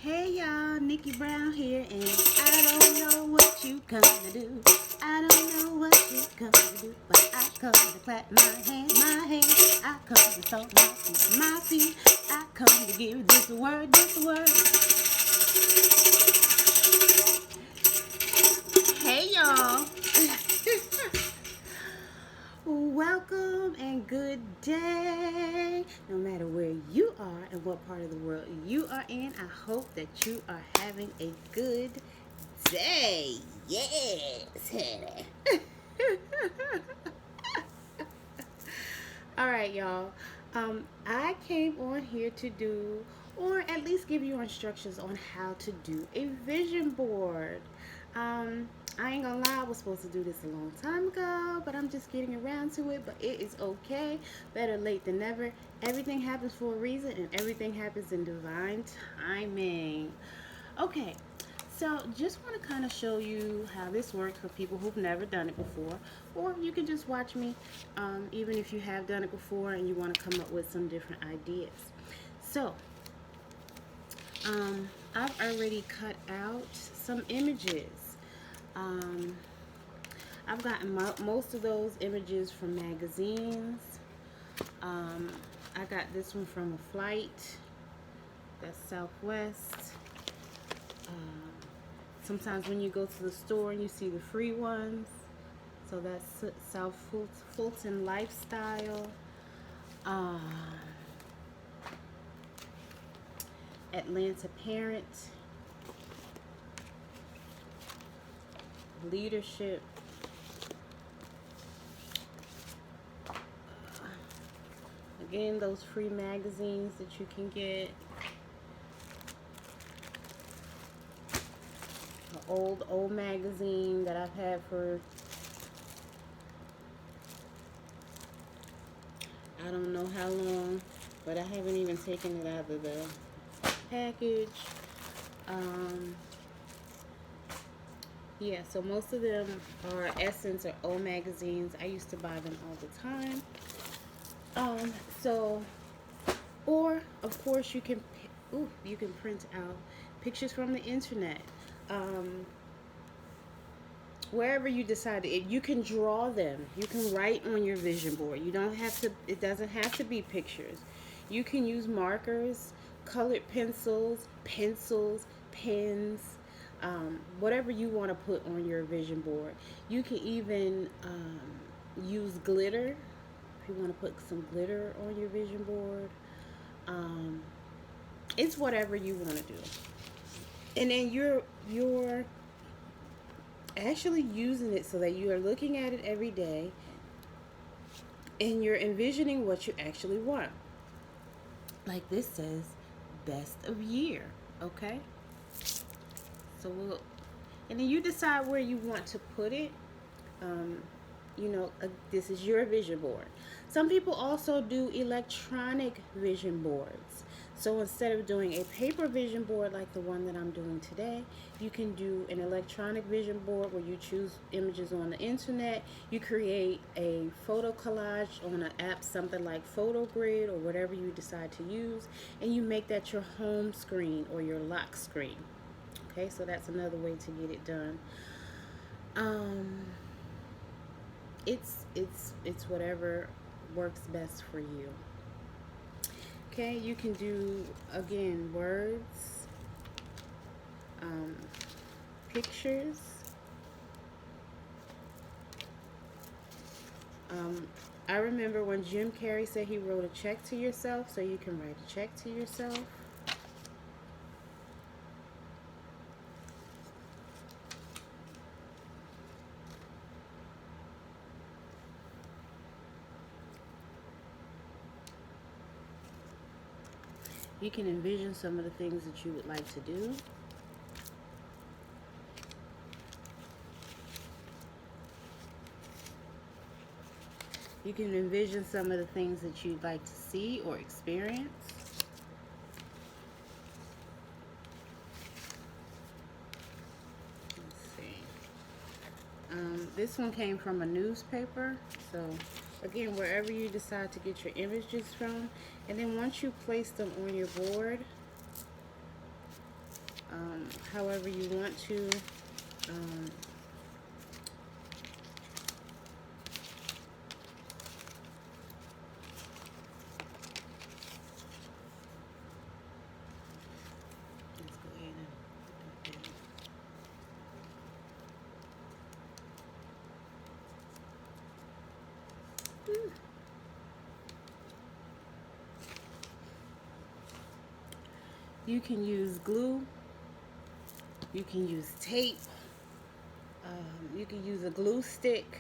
Hey y'all, Nickie Brown here, and I don't know what you come to do. I don't know what you come to do, but I come to clap my hands. I come to stomp my feet. I come to give this word, Hey y'all. Welcome and good day. No matter where you are and what part of the world you are in, I hope that you are having a good day. Yes, honey. All right, y'all. I came on here to do, or at least give you instructions on how to do a vision board. I ain't gonna lie, I was supposed to do this a long time ago, but I'm just getting around to it. But it is okay. Better late than never. Everything happens for a reason, and everything happens in divine timing. Okay, so just want to kind of show you how this works for people who've never done it before, or you can just watch me, even if you have done it before and you want to come up with some different ideas. So, I've already cut out some images. Um, I've gotten most of those images from magazines. Um, I got this one from a flight. That's Southwest. Sometimes when you go to the store and you see the free ones, so that's South Fulton Lifestyle. Atlanta Parent, Leadership, again, those free magazines that you can get. An old magazine that I've had for I don't know how long, but I haven't even taken it out of the package. Yeah, so most of them are Essence or O magazines. I used to buy them all the time. So, or of course you can print out pictures from the internet. Wherever you decide to, you can draw them. You can write on your vision board. You don't have to. It doesn't have to be pictures. You can use markers, colored pencils, pens, whatever you want to put on your vision board. You can even use glitter if you want to put some glitter on your vision board. It's whatever you want to do, and then you're actually using it so that you are looking at it every day and you're envisioning what you actually want. Like this says, best of year, okay? So and then you decide where you want to put it. This is your vision board. Some people also do electronic vision boards. So instead of doing a paper vision board like the one that I'm doing today, you can do an electronic vision board where you choose images on the internet. You create a photo collage on an app, something like PhotoGrid or whatever you decide to use, and you make that your home screen or your lock screen. Okay, so that's another way to get it done. It's whatever works best for you. Okay, you can do, again, words, pictures. I remember when Jim Carrey said he wrote a check to yourself, so you can write a check to yourself. You can envision some of the things that you would like to do. You can envision some of the things that you'd like to see or experience. Let's see. This one came from a newspaper. So again, wherever you decide to get your images from, and then once you place them on your board, however you want to. Um, let's go ahead and put that in. You can use glue, you can use tape, you can use a glue stick.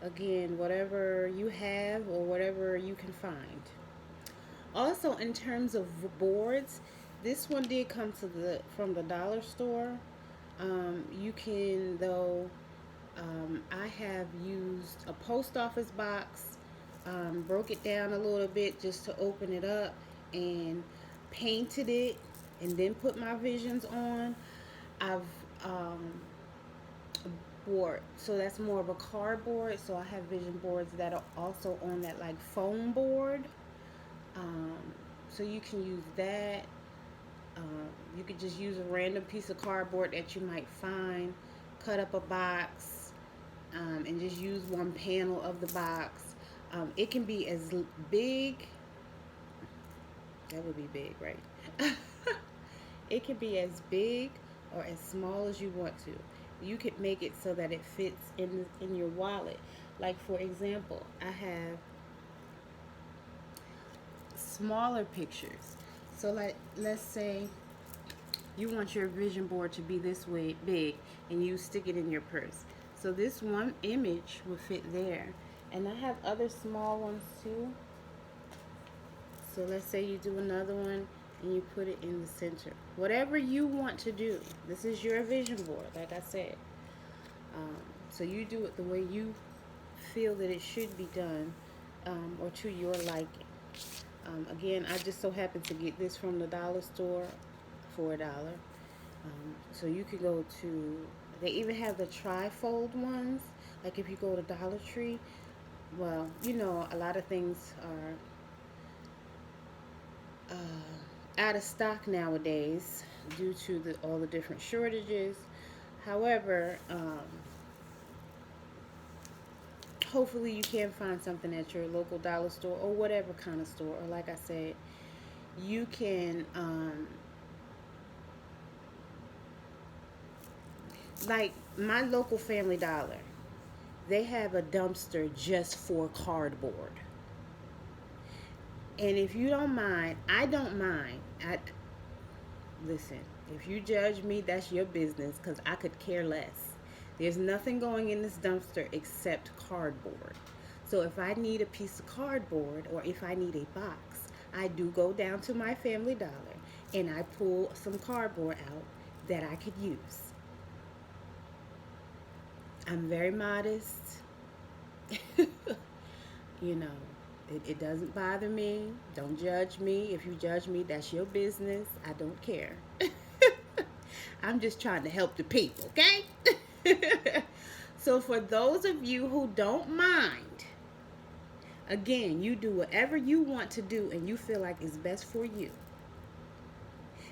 Again, whatever you have or whatever you can find. Also, in terms of boards, this one did come to the from the dollar store. You can though. I have used a post office box, broke it down a little bit just to open it up, and painted it, and then put my visions on. I've board, so that's more of a cardboard. So I have vision boards that are also on that like foam board. Um, so you can use that. You could just use a random piece of cardboard that you might find, cut up a box, and just use one panel of the box. It can be as big, that would be big, right? It can be as big or as small as you want to. You could make it so that it fits in your wallet. Like for example, I have smaller pictures. So like let's say you want your vision board to be this way big and you stick it in your purse. So this one image will fit there. And I have other small ones too. So let's say you do another one and you put it in the center. Whatever you want to do. This is your vision board, like I said. So you do it the way you feel that it should be done, or to your liking. Again, I just so happened to get this from the dollar store for $1. So you could go to, they even have the tri-fold ones. Like if you go to Dollar Tree, well, you know, a lot of things are out of stock nowadays due to all the different shortages. However, hopefully you can find something at your local dollar store or whatever kind of store. Or like I said, you can like my local Family Dollar, they have a dumpster just for cardboard. And if you don't mind, I don't mind. Listen, if you judge me, that's your business, because I could care less. There's nothing going in this dumpster except cardboard. So if I need a piece of cardboard or if I need a box, I do go down to my Family Dollar and I pull some cardboard out that I could use. I'm very modest. You know, it doesn't bother me. Don't judge me. If you judge me, that's your business. I don't care. I'm just trying to help the people, okay? So for those of you who don't mind, again, you do whatever you want to do and you feel like it's best for you.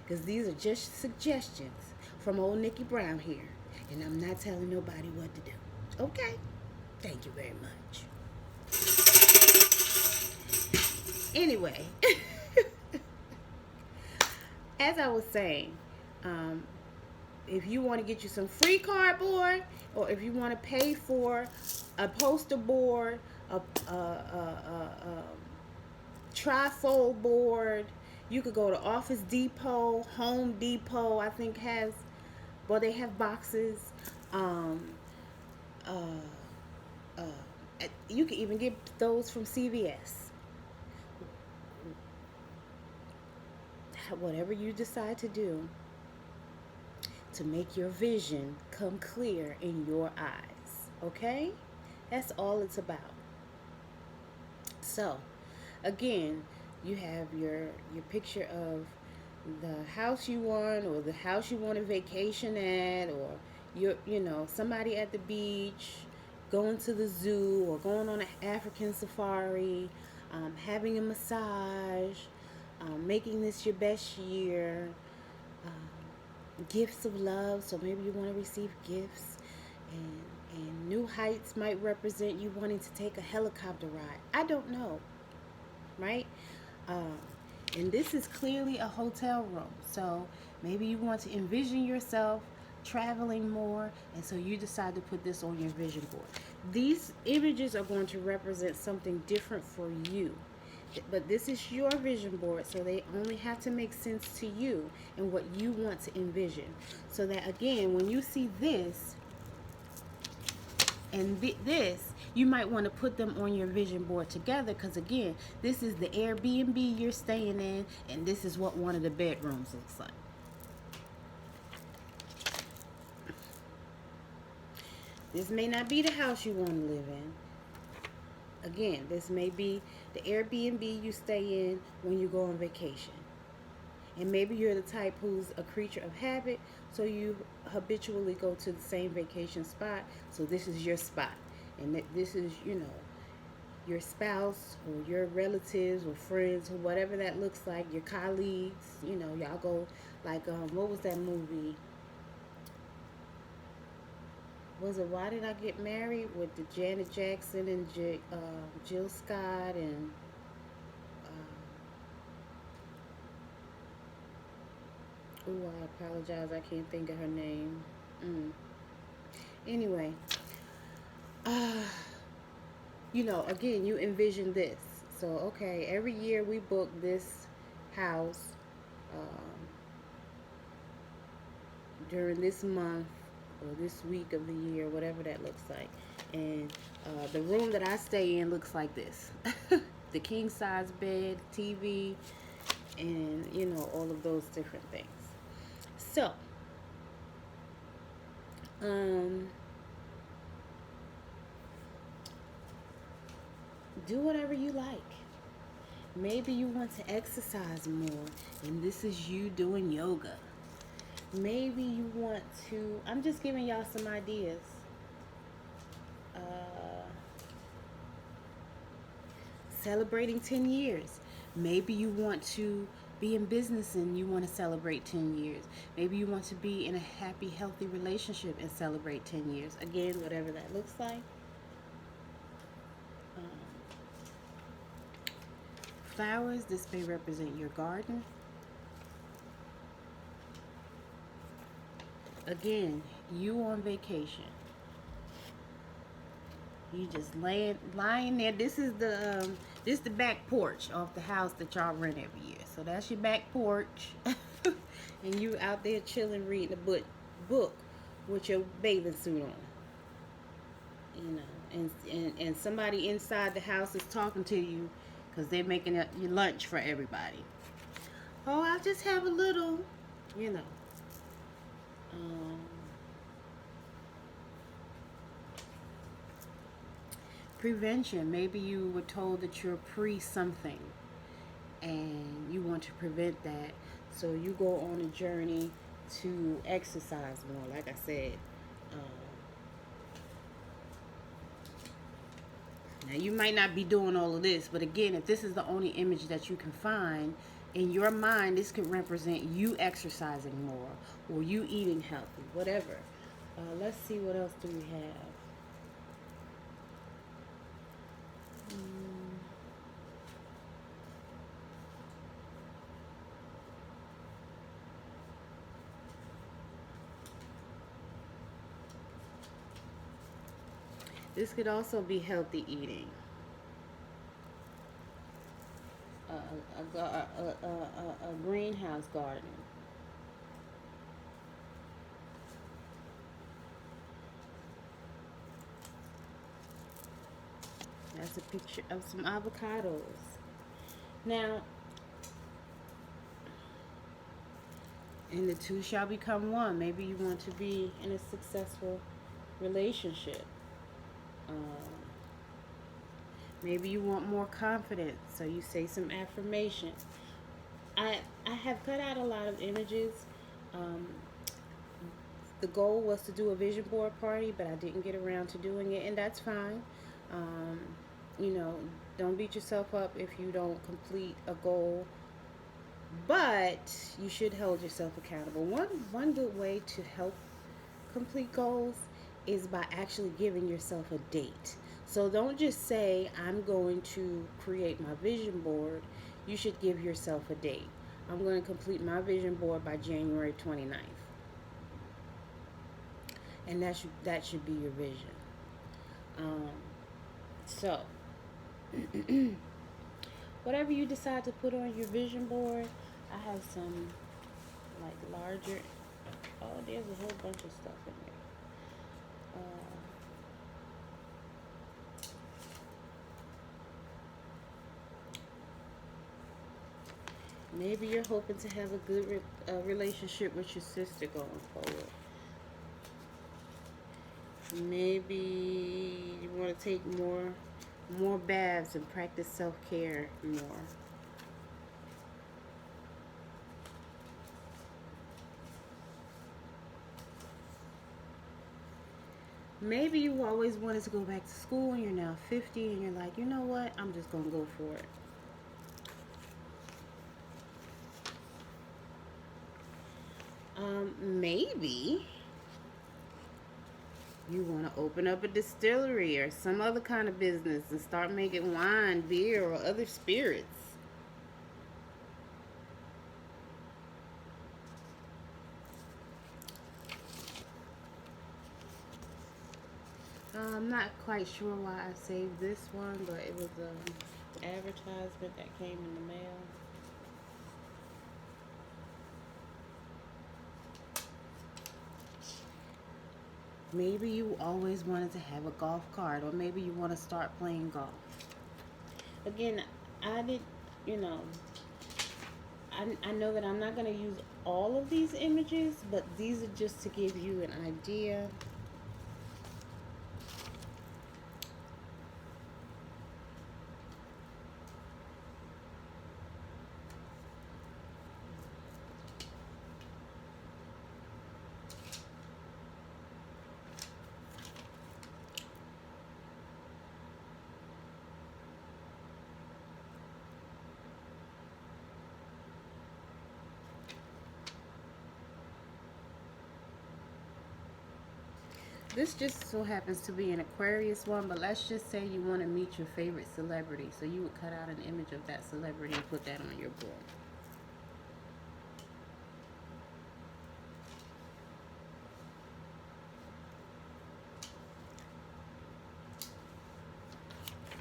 Because these are just suggestions from old Nickie Brown here. And I'm not telling nobody what to do. Okay? Thank you very much. Anyway, as I was saying, if you want to get you some free cardboard, or if you want to pay for a poster board, a tri-fold board, you could go to Office Depot, Home Depot, I think has, well, they have boxes. You can even get those from CVS. Whatever you decide to do to make your vision come clear in your eyes, okay? That's all it's about. So, again, you have your picture of the house you want, or the house you want to vacation at, or somebody at the beach, going to the zoo, or going on an African safari, having a massage, making this your best year, gifts of love. So maybe you want to receive gifts, and new heights might represent you wanting to take a helicopter ride. I don't know, right? Um, and this is clearly a hotel room. So maybe you want to envision yourself traveling more, and so you decide to put this on your vision board. These images are going to represent something different for you. But this is your vision board, so they only have to make sense to you and what you want to envision. So that again, when you see this and this, you might want to put them on your vision board together, because again, this is the Airbnb you're staying in, and this is what one of the bedrooms looks like. This may not be the house you want to live in. Again, this may be the Airbnb you stay in when you go on vacation. And maybe you're the type who's a creature of habit, so you habitually go to the same vacation spot. So this is your spot. And this is, your spouse or your relatives or friends or whatever that looks like, your colleagues, y'all go like, what was that movie? Was it Why Did I Get Married with the Janet Jackson and Jill Scott and I apologize, I can't think of her name. Anyway, uh, again, you envision this. So, okay, every year we book this house um, during this month or this week of the year, whatever that looks like. And the room that I stay in looks like this. The king size bed, TV, and, all of those different things. So, do whatever you like. Maybe you want to exercise more, and this is you doing yoga. Maybe you want to, I'm just giving y'all some ideas. Uh, Celebrating 10 years. Maybe you want to be in business and you want to celebrate 10 years. Maybe you want to be in a happy, healthy relationship and celebrate 10 years. Again, whatever that looks like. Flowers, this may represent your garden. Again, you on vacation. You just lying there. This is the back porch off the house that y'all rent every year. So that's your back porch, and you out there chilling, reading a book with your bathing suit on. And somebody inside the house is talking to you because they're making your lunch for everybody. Oh, I'll just have a little, you know. Um, Prevention. Maybe you were told that you're pre something and you want to prevent that. So you go on a journey to exercise more, like I said. Now, you might not be doing all of this, but again, if this is the only image that you can find, in your mind, this could represent you exercising more or you eating healthy, whatever. Let's see, what else do we have? This could also be healthy eating. A greenhouse garden. That's a picture of some avocados. Now, and the two shall become one. Maybe you want to be in a successful relationship. Maybe you want more confidence, so you say some affirmations. I have cut out a lot of images. Um, the goal was to do a vision board party, but I didn't get around to doing it, and that's fine. Um, don't beat yourself up if you don't complete a goal But you should hold yourself accountable. One good way to help complete goals is by actually giving yourself a date. So don't just say, I'm going to create my vision board. You should give yourself a date. I'm going to complete my vision board by January 29th. And that should be your vision. Um, so, whatever you decide to put on your vision board, I have some like larger. Oh, there's a whole bunch of stuff in there. Maybe you're hoping to have a good relationship with your sister going forward. Maybe you want to take more baths and practice self-care more. Maybe you always wanted to go back to school and you're now 50 and you're like, you know what? I'm just going to go for it. Maybe you want to open up a distillery or some other kind of business and start making wine, beer, or other spirits. I'm not quite sure why I saved this one, but it was an advertisement that came in the mail. Maybe you always wanted to have a golf cart, or maybe you want to start playing golf. Again, I did, you know, I know that I'm not going to use all of these images, but these are just to give you an idea. This just so happens to be an Aquarius one, but let's just say you want to meet your favorite celebrity. So you would cut out an image of that celebrity and put that on your board.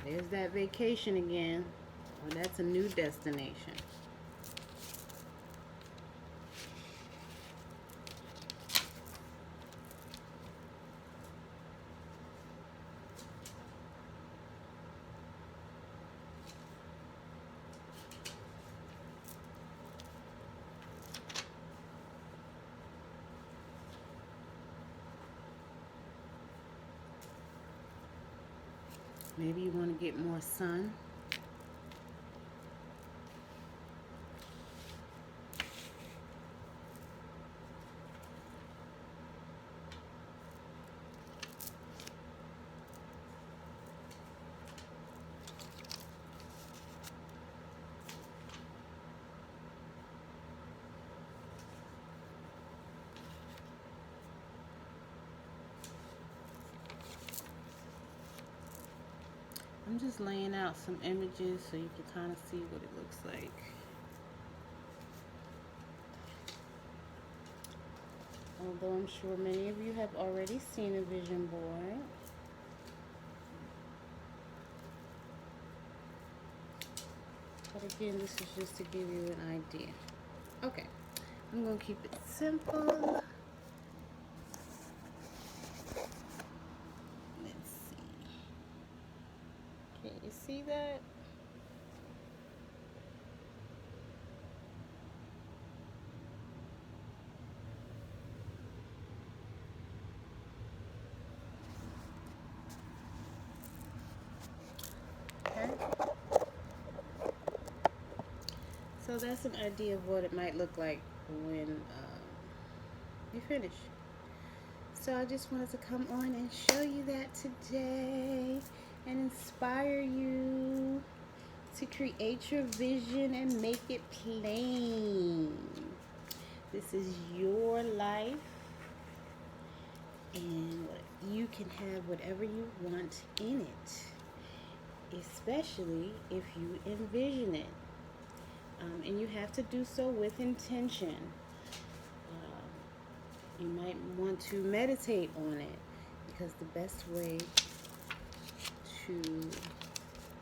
There's that vacation again. Oh, that's a new destination. Maybe you want to get more sun. I'm just laying out some images so you can kind of see what it looks like. Although I'm sure many of you have already seen a vision board. But again, this is just to give you an idea. Okay, I'm going to keep it simple. Let's see. Can you see that? Okay. So that's an idea of what it might look like when you finish. So I just wanted to come on and show you that today and inspire you to create your vision and make it plain. This is your life, and you can have whatever you want in it, especially if you envision it. And you have to do so with intention. You might want to meditate on it, because the best way to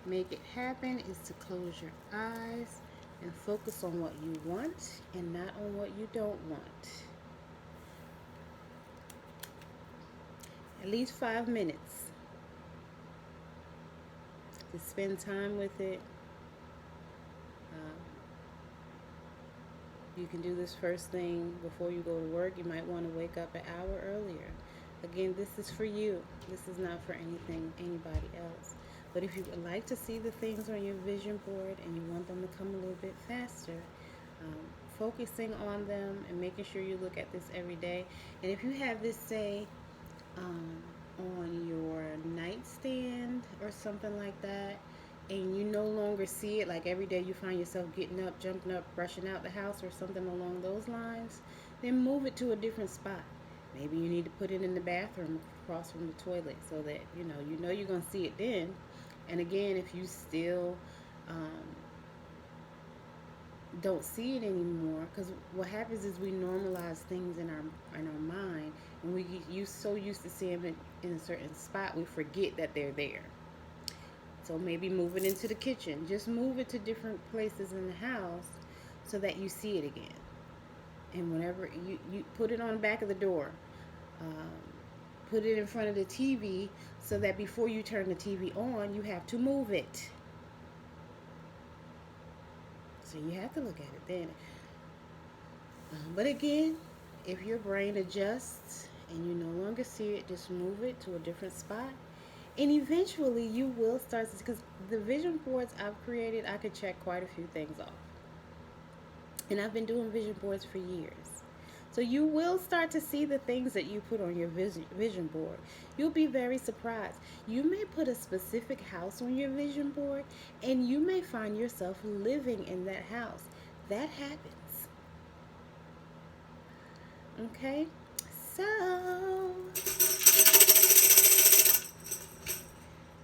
make it happen is to close your eyes and focus on what you want and not on what you don't want. At least 5 minutes to spend time with it. You can do this first thing before you go to work. You might want to wake up an hour earlier. Again, this is for you. This is not for anybody else. But if you would like to see the things on your vision board and you want them to come a little bit faster, focusing on them and making sure you look at this every day. And if you have this, say, on your nightstand or something like that, and you no longer see it, like every day you find yourself getting up, jumping up, rushing out the house or something along those lines, then move it to a different spot. Maybe you need to put it in the bathroom across from the toilet, so that you know you're going to see it then. And again, if you still don't see it anymore, because what happens is we normalize things in our mind, and we get so used to seeing it in a certain spot, we forget that they're there. So maybe move it into the kitchen. Just move it to different places in the house so that you see it again. And whenever you put it on the back of the door, put it in front of the TV, so that before you turn the TV on, you have to move it. So you have to look at it then. But again, if your brain adjusts and you no longer see it, just move it to a different spot. And eventually you will start to, because the vision boards I've created, I could check quite a few things off. And I've been doing vision boards for years. So you will start to see the things that you put on your vision board. You'll be very surprised. You may put a specific house on your vision board, and you may find yourself living in that house. That happens. Okay? So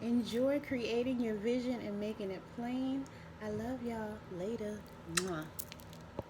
enjoy creating your vision and making it plain. I love y'all. Later. Mwah.